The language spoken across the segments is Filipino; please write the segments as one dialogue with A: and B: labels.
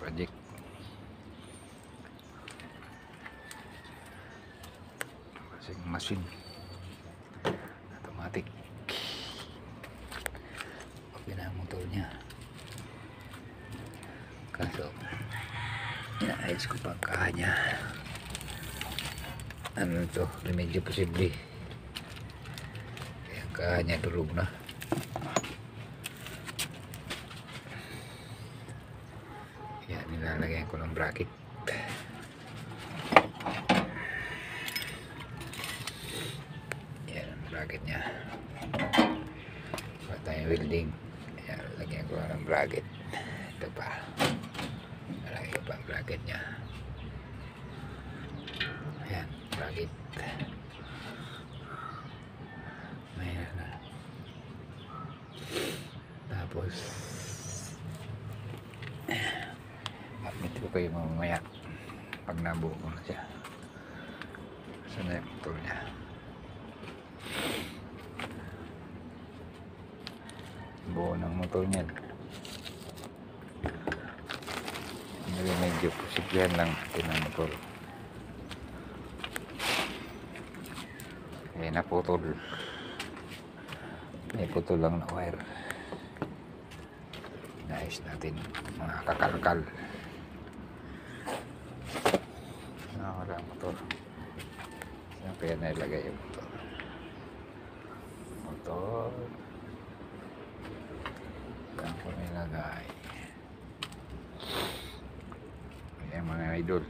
A: project. Kasing machine automatic. Okay na ang motor niya, kaso inaayos ko pa ang kaha niya. Ano ito, medyo posible kaya ang kaha niya durog na. Yan, nilalagyan ko ng bracket. Yan ang bracket niya. Wala tayong welding. Yan, lagyan ko ng bracket. Ito pa, nalagyan ko pa ang bracket niya. Ayan, bracket. Mayroon na. Tapos update ko kayo mamaya pag nabuo ko na siya. Saan na yung motor niya? Buo ng motor niya. Medyo posiblyan lang natin ang motor. Eh, naputol. May putol lang na wire. Naayos natin mga kakalkal. Wala ang motor. Saan kaya nailagay yung motor? Motor. Saan ko nilagay? Ayan mga idol.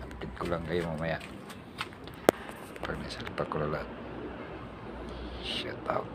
A: Update ko lang kayo mamaya. Pag nasalpa ko lahat. Shut up.